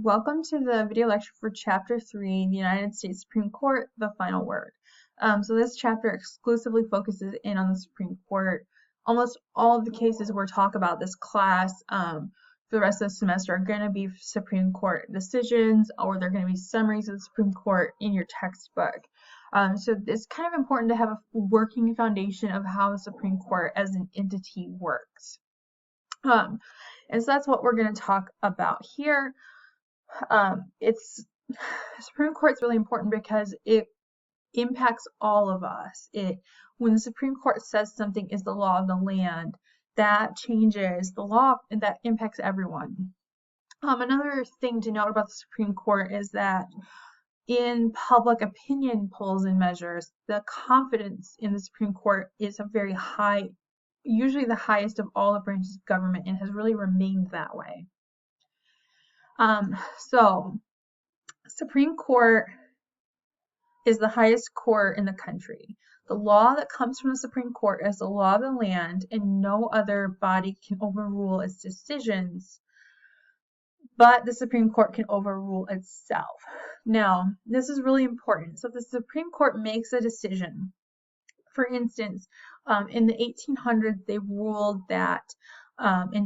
Welcome to the video lecture for Chapter 3, the United States Supreme Court, the final word. So this chapter exclusively focuses in on the Supreme Court. Almost all of the cases we're talking about this class for the rest of the semester are going to be Supreme Court decisions, or they're going to be summaries of the Supreme Court in your textbook. So it's kind of important to have a working foundation of how the Supreme Court as an entity works. And so that's what we're going to talk about here. Supreme Court's really important because it impacts all of us. When the Supreme Court says something is the law of the land, that changes the law and that impacts everyone. Another thing to note about the Supreme Court is that in public opinion polls and measures, the confidence in the Supreme Court is a very high, usually the highest of all the branches of government, and has really remained that way. So Supreme Court is the highest court in the country. The law that comes from the Supreme Court is the law of the land, and no other body can overrule its decisions, but the Supreme Court can overrule itself. Now, this is really important. So if the Supreme Court makes a decision, for instance, in the 1800s, they ruled that in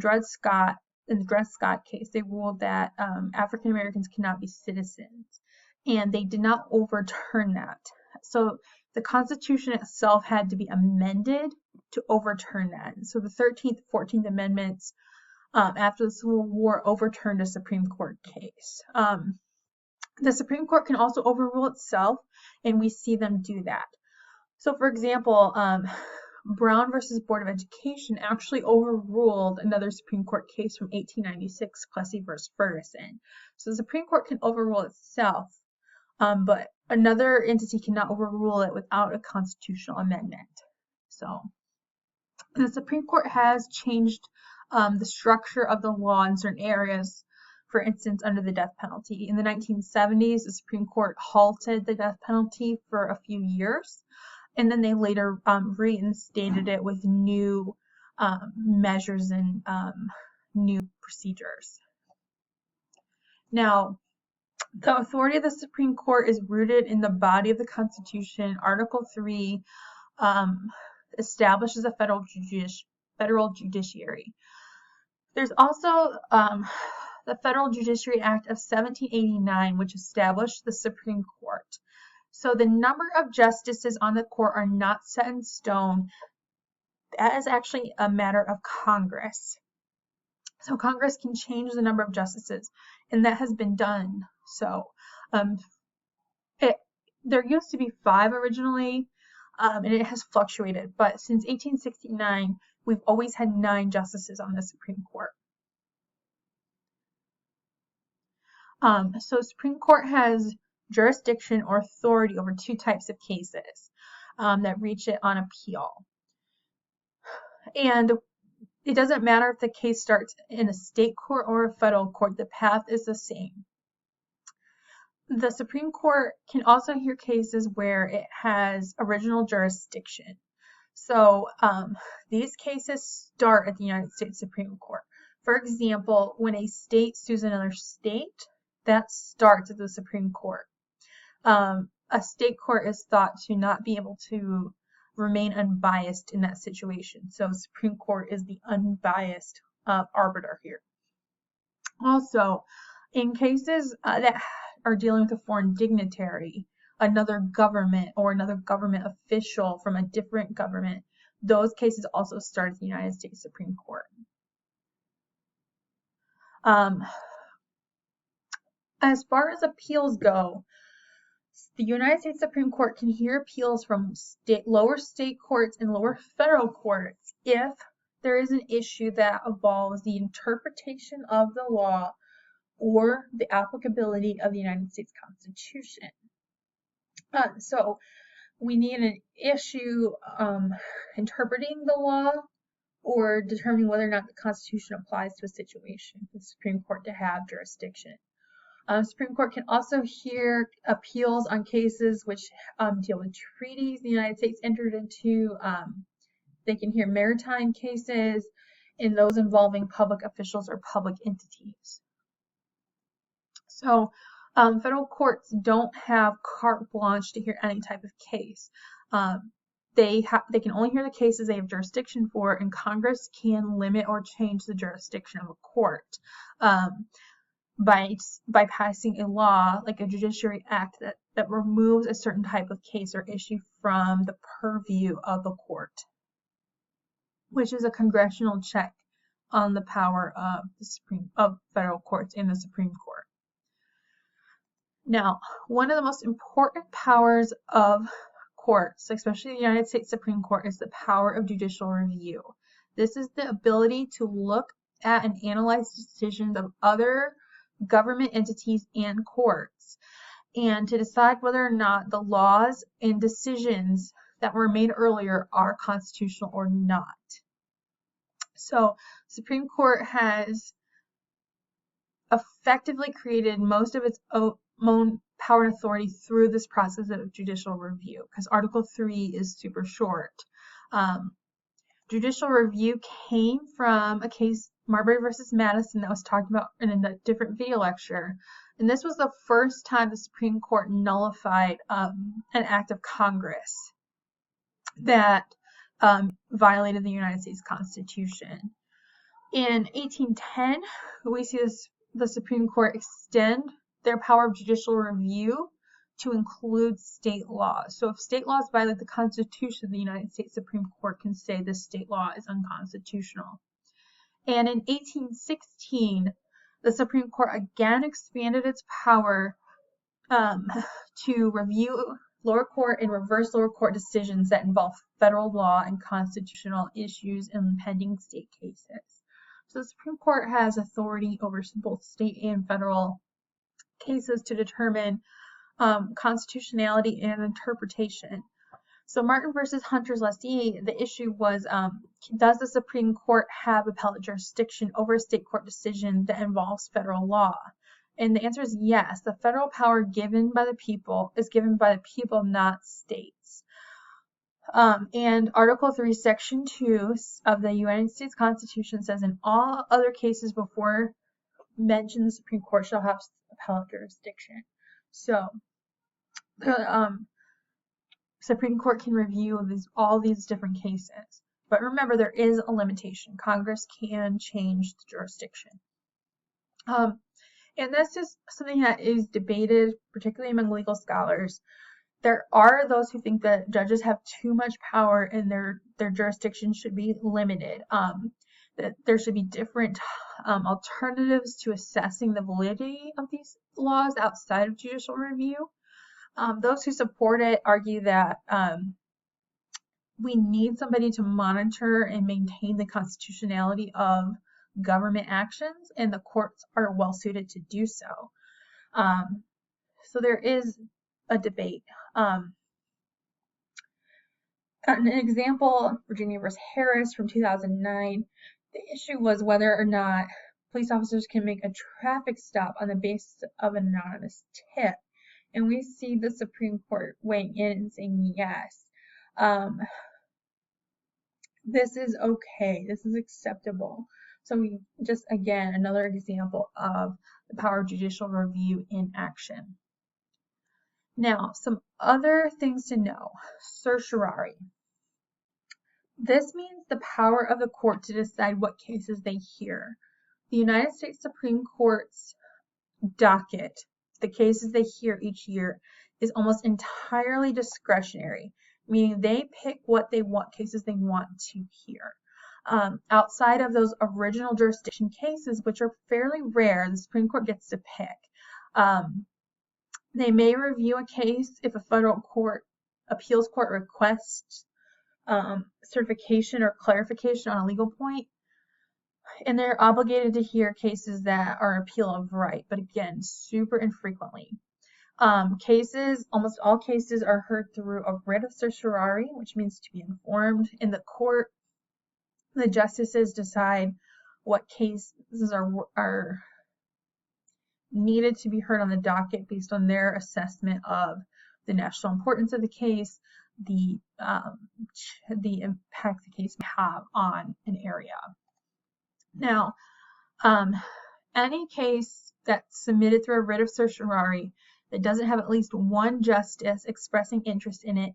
the Dred Scott case, they ruled that African Americans cannot be citizens, and they did not overturn that. So the Constitution itself had to be amended to overturn that. So the 13th, 14th Amendments after the Civil War overturned a Supreme Court case. The Supreme Court can also overrule itself, and we see them do that. So for example, Brown versus Board of Education actually overruled another Supreme Court case from 1896, Plessy versus Ferguson. So the Supreme Court can overrule itself, but another entity cannot overrule it without a constitutional amendment. So the Supreme Court has changed the structure of the law in certain areas, for instance, under the death penalty. In the 1970s, the Supreme Court halted the death penalty for a few years, and then they later reinstated it with new measures and new procedures. Now, the authority of the Supreme Court is rooted in the body of the Constitution. Article 3 establishes a federal judiciary. There's also the Federal Judiciary Act of 1789, which established the Supreme Court. So the number of justices on the court are not set in stone. That is actually a matter of Congress. So Congress can change the number of justices, and that has been done. So there used to be 5 originally, and it has fluctuated. But since 1869, we've always had 9 justices on the Supreme Court. So Supreme Court has jurisdiction or authority over 2 types of cases that reach it on appeal. And it doesn't matter if the case starts in a state court or a federal court, the path is the same. The Supreme Court can also hear cases where it has original jurisdiction. So these cases start at the United States Supreme Court. For example, when a state sues another state, that starts at the Supreme Court. A state court is thought to not be able to remain unbiased in that situation. So Supreme Court is the unbiased arbiter here. Also, in cases that are dealing with a foreign dignitary, another government, or another government official from a different government, those cases also start at the United States Supreme Court. As far as appeals go, the United States Supreme Court can hear appeals from lower state courts and lower federal courts if there is an issue that involves the interpretation of the law or the applicability of the United States Constitution. So we need an issue interpreting the law or determining whether or not the Constitution applies to a situation for the Supreme Court to have jurisdiction. Supreme Court can also hear appeals on cases which deal with treaties the United States entered into. They can hear maritime cases and those involving public officials or public entities. So federal courts don't have carte blanche to hear any type of case. They can only hear the cases they have jurisdiction for, and Congress can limit or change the jurisdiction of a court by passing a law, like a judiciary act that removes a certain type of case or issue from the purview of the court, which is a congressional check on the power of federal courts and the Supreme Court. Now, one of the most important powers of courts, especially the United States Supreme Court, is the power of judicial review. This is the ability to look at and analyze decisions of other government entities and courts, and to decide whether or not the laws and decisions that were made earlier are constitutional or not. So, the Supreme Court has effectively created most of its own power and authority through this process of judicial review, because Article 3 is super short. Judicial review came from a case, Marbury versus Madison, that was talked about in a different video lecture. And this was the first time the Supreme Court nullified an act of Congress that violated the United States Constitution. In 1810, we see the Supreme Court extend their power of judicial review to include state laws. So if state laws violate the Constitution, the United States Supreme Court can say this state law is unconstitutional. And in 1816, the Supreme Court again expanded its power to review lower court and reverse lower court decisions that involve federal law and constitutional issues in pending state cases. So the Supreme Court has authority over both state and federal cases to determine constitutionality and interpretation. So Martin versus Hunter's lessee, the issue was, does the Supreme Court have appellate jurisdiction over a state court decision that involves federal law? And the answer is yes. The federal power given by the people is given by the people, not states. And Article 3, Section 2 of the United States Constitution says, in all other cases before mentioned, the Supreme Court shall have appellate jurisdiction. So the Supreme Court can review all these different cases. But remember, there is a limitation. Congress can change the jurisdiction. And this is something that is debated, particularly among legal scholars. There are those who think that judges have too much power and their jurisdiction should be limited. That there should be different alternatives to assessing the validity of these laws outside of judicial review. Those who support it argue that we need somebody to monitor and maintain the constitutionality of government actions, and the courts are well suited to do so. So there is a debate. An example, Virginia versus Harris from 2009, the issue was whether or not police officers can make a traffic stop on the basis of an anonymous tip. And we see the Supreme Court weighing in and saying yes. This is okay. This is acceptable. So we just, again, another example of the power of judicial review in action. Now, some other things to know. Certiorari. This means the power of the court to decide what cases they hear. The United States Supreme Court's docket, the cases they hear each year, is almost entirely discretionary, meaning they pick what cases they want to hear. Outside of those original jurisdiction cases, which are fairly rare, the Supreme Court gets to pick. They may review a case if a federal appeals court requests certification or clarification on a legal point, and they're obligated to hear cases that are appeal of right, but again, super infrequently. Almost all cases are heard through a writ of certiorari, which means to be informed. In the court, the justices decide what cases are needed to be heard on the docket based on their assessment of the national importance of the case, the impact the case may have on an area. Now, any case that's submitted through a writ of certiorari that doesn't have at least one justice expressing interest in it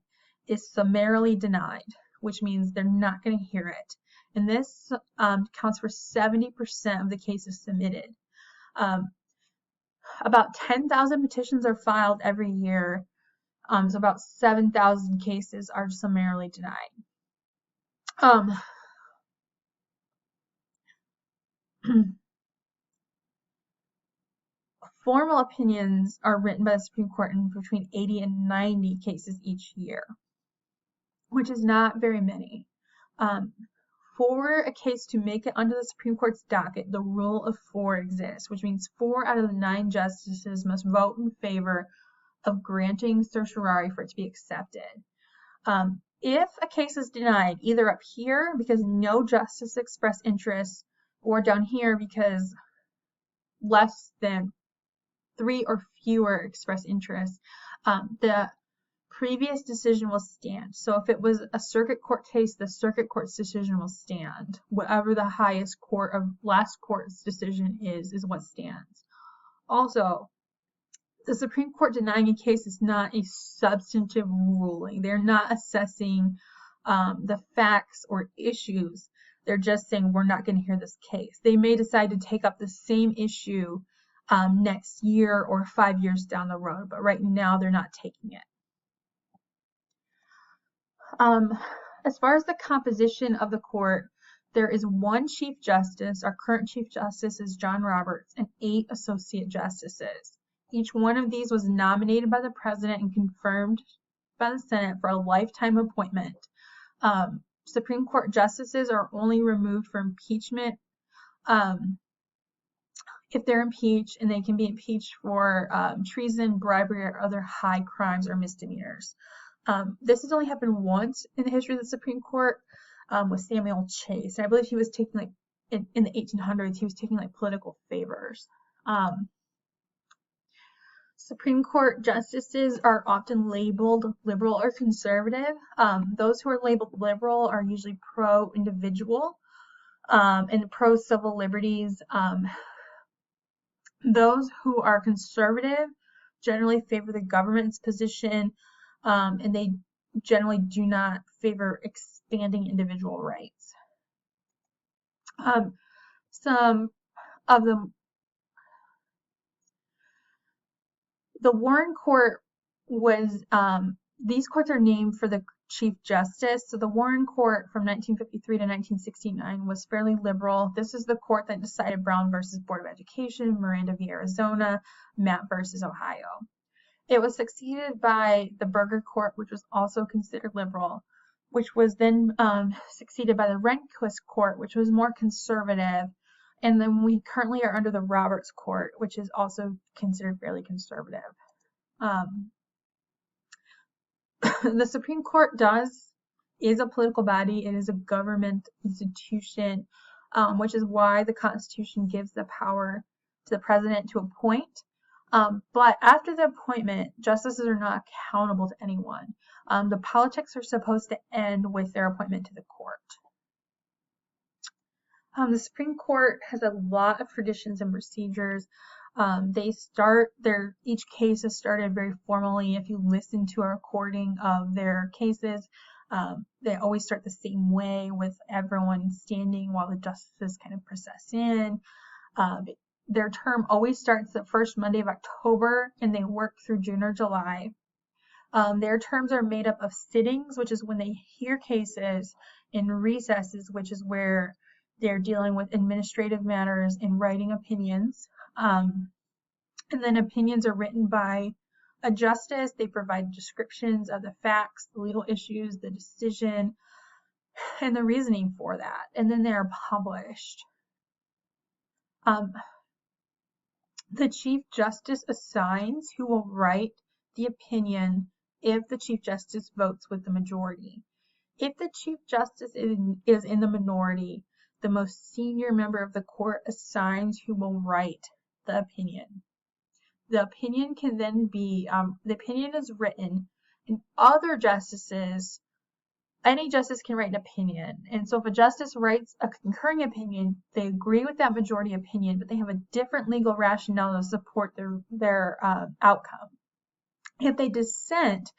is summarily denied, which means they're not going to hear it. And this counts for 70% of the cases submitted. About 10,000 petitions are filed every year, so about 7,000 cases are summarily denied. Formal opinions are written by the Supreme Court in between 80 and 90 cases each year, which is not very many. For a case to make it onto the Supreme Court's docket, the rule of 4 exists, which means 4 out of the 9 justices must vote in favor of granting certiorari for it to be accepted. If a case is denied, either up here because no justice expressed interest, or down here because less than 3 or fewer express interest, the previous decision will stand. So if it was a circuit court case, the circuit court's decision will stand. Whatever the highest court of last court's decision is what stands. Also, the Supreme Court denying a case is not a substantive ruling. They're not assessing the facts or issues. They're just saying we're not going to hear this case. They may decide to take up the same issue next year or 5 years down the road, but right now they're not taking it. As far as the composition of the court, there is 1 Chief Justice. Our current Chief Justice is John Roberts, and 8 Associate Justices. Each one of these was nominated by the President and confirmed by the Senate for a lifetime appointment. Supreme Court justices are only removed for impeachment if they're impeached, and they can be impeached for treason, bribery, or other high crimes or misdemeanors. This has only happened once in the history of the Supreme Court with Samuel Chase. And I believe he was taking in the 1800s, he was taking political favors. Supreme Court justices are often labeled liberal or conservative. Those who are labeled liberal are usually pro-individual and pro-civil liberties. Those who are conservative generally favor the government's position, and they generally do not favor expanding individual rights. Some of the Warren Court was, these courts are named for the Chief Justice. So the Warren Court from 1953 to 1969 was fairly liberal. This is the court that decided Brown versus Board of Education, Miranda v. Arizona, Mapp versus Ohio. It was succeeded by the Burger Court, which was also considered liberal, which was then succeeded by the Rehnquist Court, which was more conservative. And then we currently are under the Roberts Court, which is also considered fairly conservative. The Supreme Court is a political body. It is a government institution, which is why the Constitution gives the power to the president to appoint. But after the appointment, justices are not accountable to anyone. The politics are supposed to end with their appointment to the court. The Supreme Court has a lot of traditions and procedures. Each case is started very formally. If you listen to a recording of their cases, they always start the same way, with everyone standing while the justices kind of process in. Their term always starts the first Monday of October, and they work through June or July. Their terms are made up of sittings, which is when they hear cases, and recesses, which is where they're dealing with administrative matters and writing opinions. And then opinions are written by a justice. They provide descriptions of the facts, the legal issues, the decision, and the reasoning for that. And then they are published. The Chief Justice assigns who will write the opinion if the Chief Justice votes with the majority. If the Chief Justice is in the minority, the most senior member of the court assigns who will write the opinion. The opinion can then be, the opinion is written, and other justices any justice can write an opinion. And so if a justice writes a concurring opinion, they agree with that majority opinion, but they have a different legal rationale to support their outcome. If they dissent,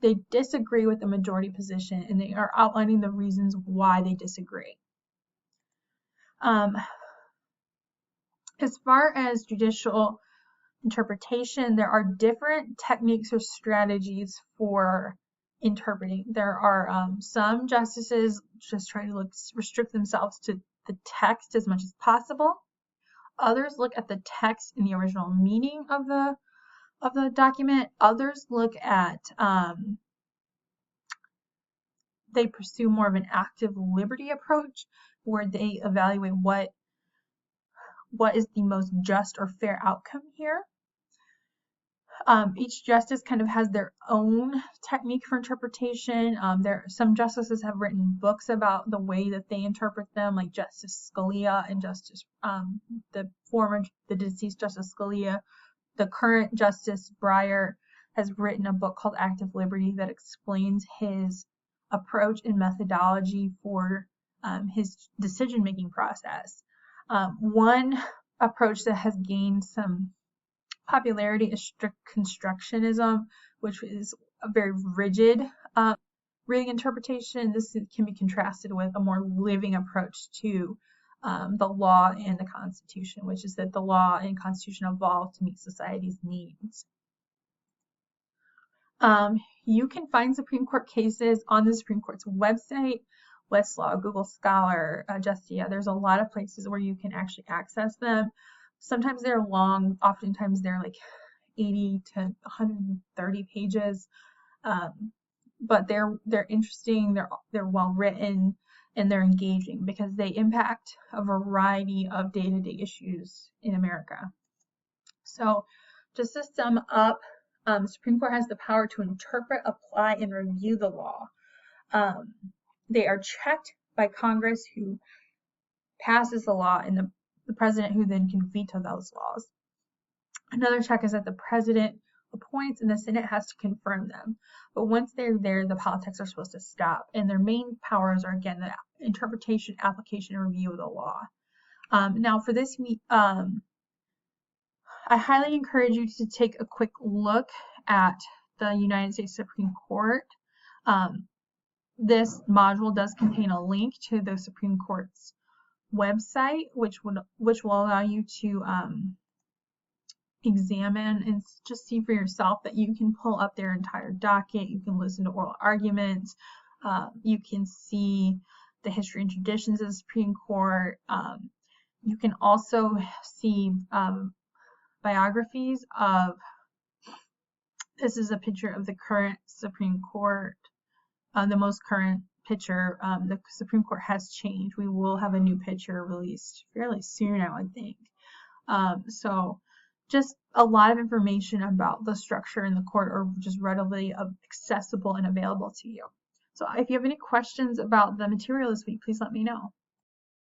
they disagree with the majority position, and they are outlining the reasons why they disagree. As far as judicial interpretation, there are different techniques or strategies for interpreting. There are some justices just try to restrict themselves to the text as much as possible. Others look at the text and the original meaning of the document. Others look at they pursue more of an active liberty approach, where they evaluate what is the most just or fair outcome here. Each justice kind of has their own technique for interpretation. Some justices have written books about the way that they interpret them, like Justice Scalia and the deceased Justice Scalia. The current Justice Breyer has written a book called Active Liberty that explains his approach and methodology for his decision-making process. One approach that has gained some popularity is strict constructionism, which is a very rigid reading interpretation. This can be contrasted with a more living approach to the law and the Constitution, which is that the law and Constitution evolve to meet society's needs. You can find Supreme Court cases on the Supreme Court's website, Westlaw, Google Scholar, Justia. There's a lot of places where you can actually access them. Sometimes they're long, oftentimes they're like 80 to 130 pages, but they're interesting, they're well written, and they're engaging because they impact a variety of day-to-day issues in America. So just to sum up, the Supreme Court has the power to interpret, apply, and review the law. They are checked by Congress, who passes the law, and the president, who then can veto those laws. Another check is that the president appoints and the Senate has to confirm them. But once they're there, the politics are supposed to stop. And their main powers are, again, the interpretation, application, and review of the law. Now, for this, I highly encourage you to take a quick look at the United States Supreme Court. This module does contain a link to the Supreme Court's website, which will allow you to examine and just see for yourself that you can pull up their entire docket. You can listen to oral arguments. You can see the history and traditions of the Supreme Court. You can also see biographies of, this is a picture of the current Supreme Court, the most current picture. The Supreme Court has changed. We will have a new picture released fairly soon, I would think. So just a lot of information about the structure in the court are just readily accessible and available to you. So if you have any questions about the material this week, please let me know.